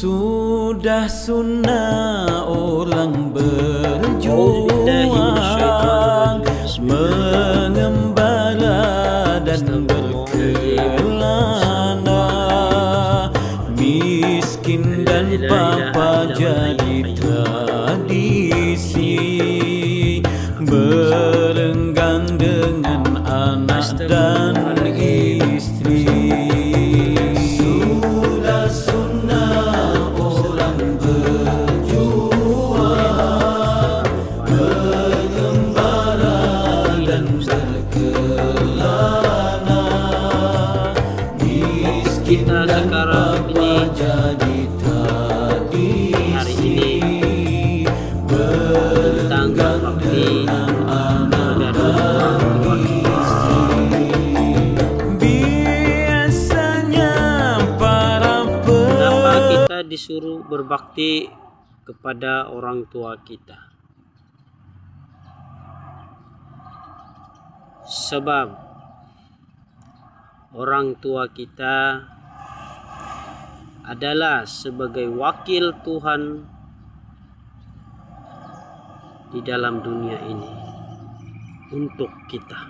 Sudah sunnah orang berjuang, mengembara dan berkelana, miskin dan papa jadi tradisi, berenggang dengan anak dan istri. Sudah sunnah orang berjuang, mengembara dan berkelana, miskin dan papa jadi tradisi, berenggang dengan anak dan istri. Biasanya para Kenapa kita disuruh berbakti kepada orang tua kita? Sebab orang tua kita adalah sebagai wakil Tuhan di dalam dunia ini untuk kita.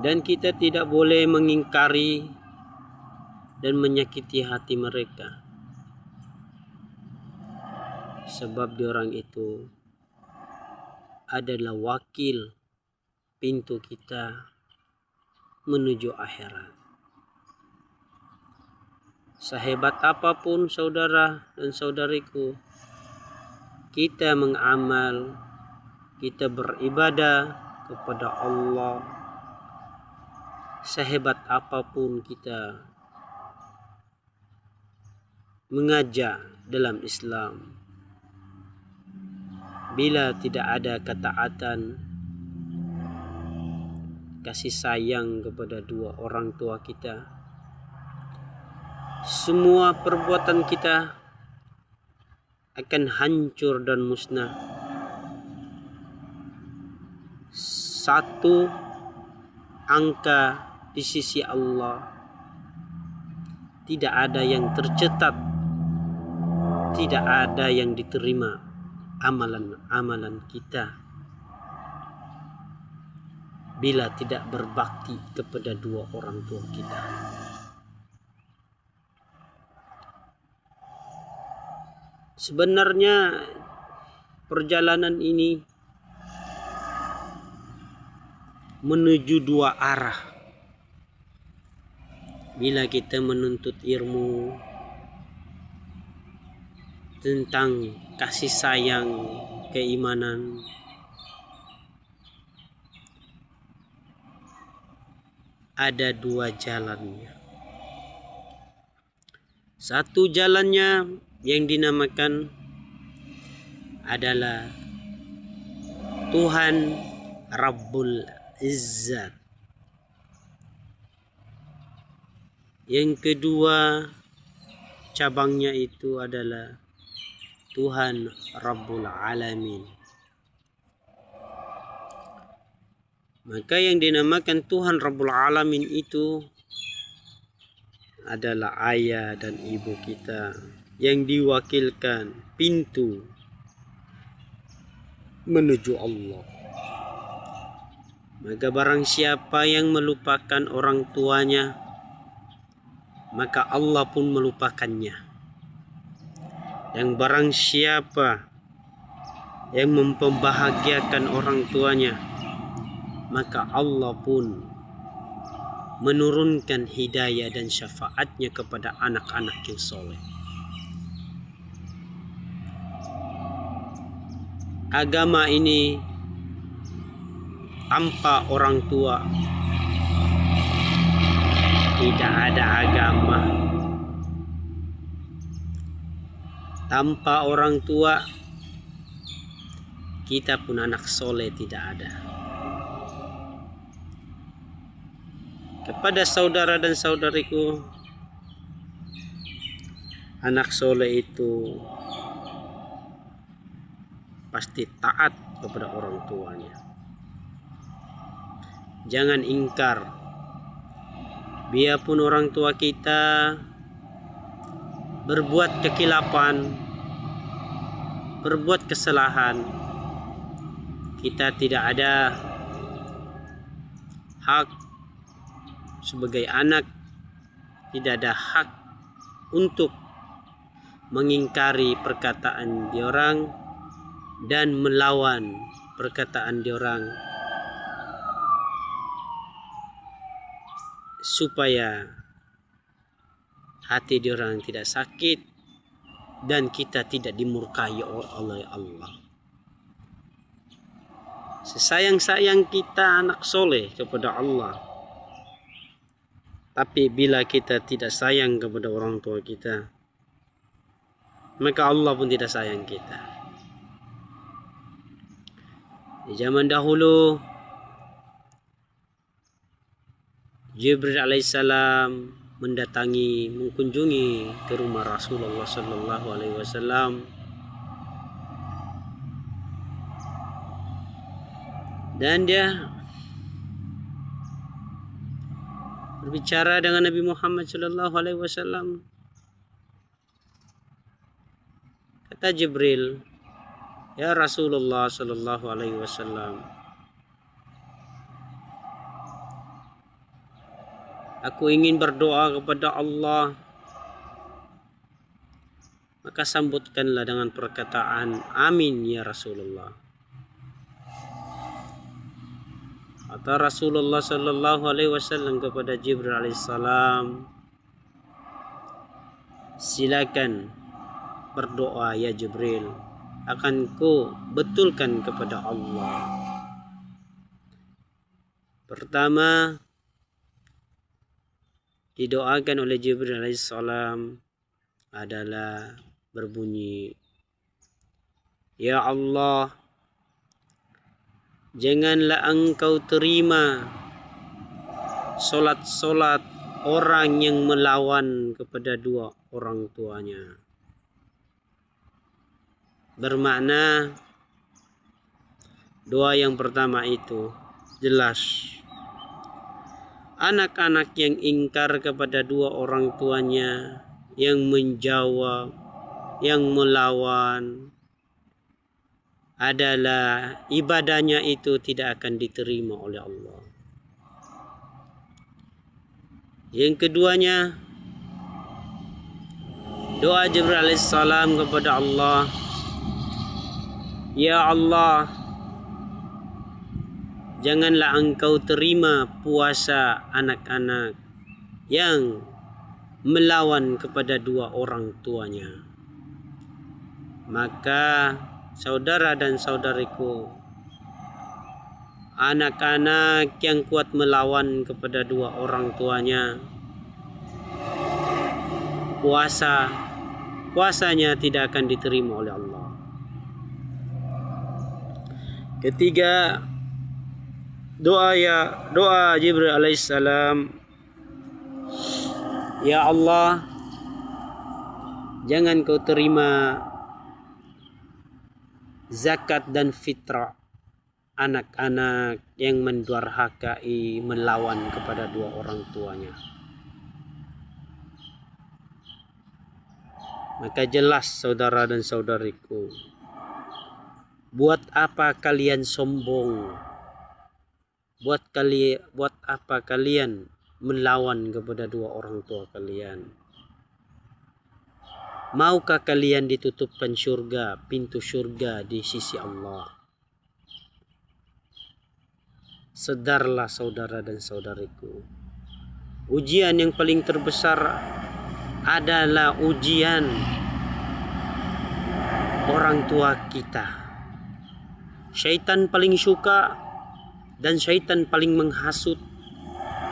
Dan kita tidak boleh mengingkari dan menyakiti hati mereka, sebab diorang itu adalah wakil pintu kita menuju akhirat. Sehebat apapun saudara dan saudariku, kita mengamal, kita beribadah kepada Allah, sehebat apapun kita mengajak dalam Islam, bila tidak ada ketaatan, kasih sayang kepada dua orang tua kita, semua perbuatan kita akan hancur dan musnah. Satu angka di sisi Allah tidak ada yang tercetat, tidak ada yang diterima amalan-amalan kita bila tidak berbakti kepada dua orang tua kita. Sebenarnya perjalanan ini menuju dua arah. Bila kita menuntut ilmu tentang kasih sayang, keimanan, ada dua jalannya. Satu jalannya yang dinamakan adalah Tuhan Rabbul Izzat. Yang kedua cabangnya itu adalah Tuhan Rabbul Alamin. Maka yang dinamakan Tuhan Rabbul Alamin itu adalah ayah dan ibu kita yang diwakilkan pintu menuju Allah. Maka barang siapa yang melupakan orang tuanya, maka Allah pun melupakannya. Dan barang siapa yang membahagiakan orang tuanya, maka Allah pun menurunkan hidayah dan syafaatnya kepada anak-anak yang soleh. Agama ini tanpa orang tua tidak ada agama. Tanpa orang tua kita pun anak soleh tidak ada. Kepada saudara dan saudariku, anak soleh itu pasti taat kepada orang tuanya. Jangan ingkar biarpun orang tua kita berbuat kekilapan, berbuat kesalahan, kita tidak ada hak sebagai anak, tidak ada hak untuk mengingkari perkataan diorang dan melawan perkataan diorang supaya hati diorang tidak sakit dan kita tidak dimurkai oleh Allah. Sesayang-sayang kita anak soleh kepada Allah, tapi bila kita tidak sayang kepada orang tua kita, maka Allah pun tidak sayang kita. Di zaman dahulu, Jibril alaihissalam mengunjungi ke rumah Rasulullah sallallahu alaihi wasallam, dan dia berbicara dengan Nabi Muhammad sallallahu alaihi wasallam. Kata Jibril, "Ya Rasulullah sallallahu alaihi wasallam, aku ingin berdoa kepada Allah." Maka sambutkanlah dengan perkataan, "Amin ya Rasulullah." Kata Rasulullah sallallahu alaihi wasallam kepada Jibril alaihissalam, "Silakan berdoa ya Jibril, akan ku betulkan kepada Allah." Pertama didoakan oleh Jibril alaihissalam adalah berbunyi, "Ya Allah, janganlah engkau terima solat-solat orang yang melawan kepada dua orang tuanya." Bermakna doa yang pertama itu jelas, anak-anak yang ingkar kepada dua orang tuanya, yang menjawab, yang melawan, adalah ibadahnya itu tidak akan diterima oleh Allah. Yang keduanya, doa Jibril alaihissalam kepada Allah, "Ya Allah, janganlah engkau terima puasa anak-anak yang melawan kepada dua orang tuanya." Maka saudara dan saudariku, anak-anak yang kuat melawan kepada dua orang tuanya, puasanya tidak akan diterima oleh Allah. Ketiga, doa Jibril alaihissalam, "Ya Allah, jangan kau terima zakat dan fitrah anak-anak yang mendurhakai, melawan kepada dua orang tuanya." Maka jelas saudara dan saudariku, buat apa kalian sombong? Buat apa kalian melawan kepada dua orang tua kalian? Maukah kalian ditutupkan surga, pintu surga di sisi Allah? Sedarlah saudara dan saudariku, ujian yang paling terbesar adalah ujian orang tua kita. Syaitan paling suka dan syaitan paling menghasut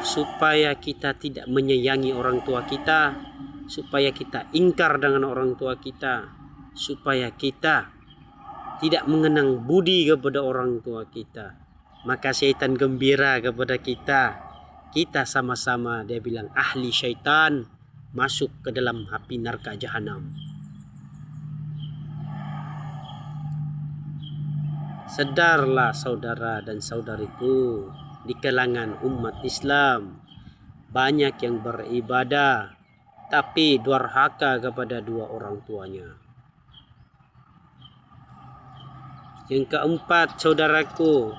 supaya kita tidak menyayangi orang tua kita, supaya kita ingkar dengan orang tua kita, supaya kita tidak mengenang budi kepada orang tua kita. Maka syaitan gembira kepada kita. Kita sama-sama, dia bilang, ahli syaitan masuk ke dalam api neraka jahanam. Sedarlah saudara dan saudariku di kalangan umat Islam banyak yang beribadah tapi durhaka kepada dua orang tuanya. Yang keempat, saudaraku,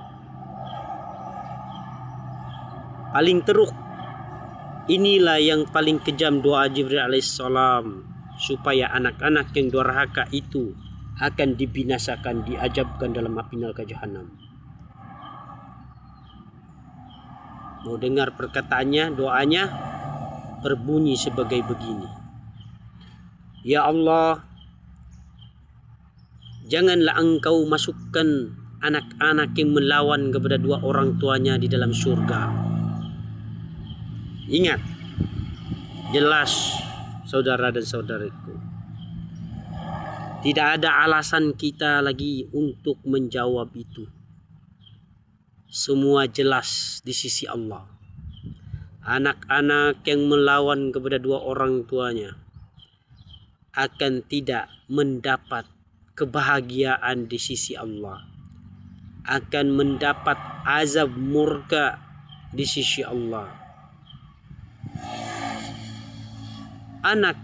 paling teruk, inilah yang paling kejam doa Jibril alaihissalam, supaya anak-anak yang durhaka itu akan dibinasakan, diajabkan dalam api neraka jahanam. Mau dengar perkataannya, doanya berbunyi sebagai begini. Ya Allah, janganlah engkau masukkan anak-anak yang melawan kepada dua orang tuanya di dalam surga. Ingat, jelas saudara dan saudariku, tidak ada alasan kita lagi untuk menjawab itu. Semua jelas di sisi Allah. Anak-anak yang melawan kepada dua orang tuanya akan tidak mendapat kebahagiaan di sisi Allah, akan mendapat azab murka di sisi Allah. Anak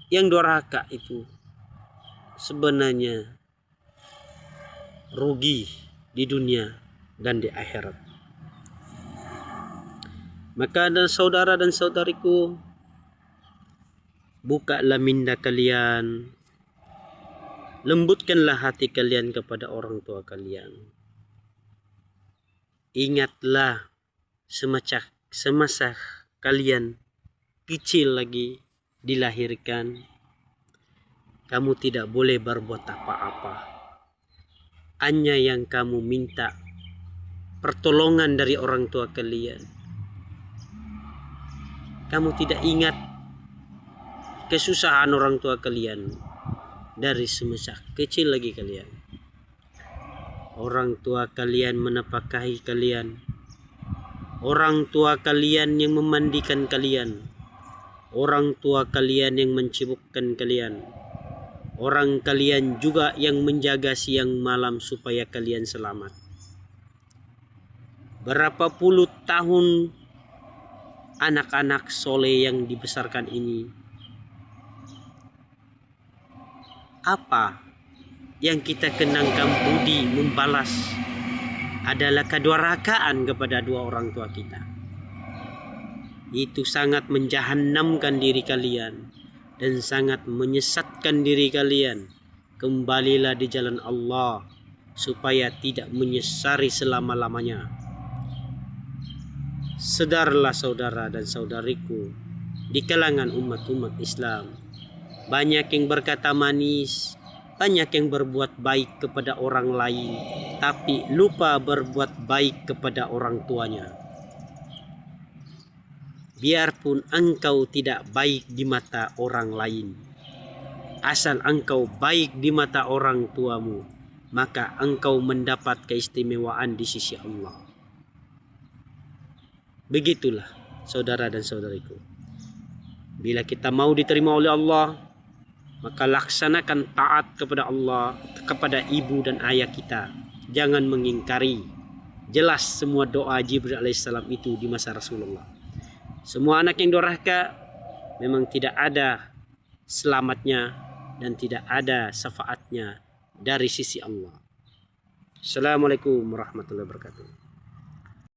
yang durhaka itu sebenarnya rugi di dunia dan di akhirat. Maka dan saudara dan saudariku, bukalah minda kalian, lembutkanlah hati kalian kepada orang tua kalian. Ingatlah semasa kalian kecil lagi dilahirkan, kamu tidak boleh berbuat apa-apa. Hanya yang kamu minta pertolongan dari orang tua kalian. Kamu tidak ingat kesusahan orang tua kalian dari semasa kecil lagi kalian. Orang tua kalian menafkahi kalian. Orang tua kalian yang memandikan kalian. Orang tua kalian yang mencibukkan kalian. Orang kalian juga yang menjaga siang malam supaya kalian selamat. Berapa puluh tahun anak-anak soleh yang dibesarkan ini, apa yang kita kenangkan budi membalas adalah kedurhakaan kepada dua orang tua kita. Itu sangat menjahannamkan diri kalian dan sangat menyesatkan diri kalian. Kembalilah di jalan Allah supaya tidak menyesari selama-lamanya. Sedarlah saudara dan saudariku di kalangan umat-umat Islam. Banyak yang berkata manis, banyak yang berbuat baik kepada orang lain, tapi lupa berbuat baik kepada orang tuanya. Biarpun engkau tidak baik di mata orang lain, asal engkau baik di mata orang tuamu, maka engkau mendapat keistimewaan di sisi Allah. Begitulah saudara dan saudariku. Bila kita mau diterima oleh Allah, maka laksanakan taat kepada Allah, kepada ibu dan ayah kita. Jangan mengingkari. Jelas semua doa Jibril alaihissalam itu di masa Rasulullah. Semua anak yang durhaka memang tidak ada selamatnya dan tidak ada syafaatnya dari sisi Allah. Assalamualaikum warahmatullahi wabarakatuh.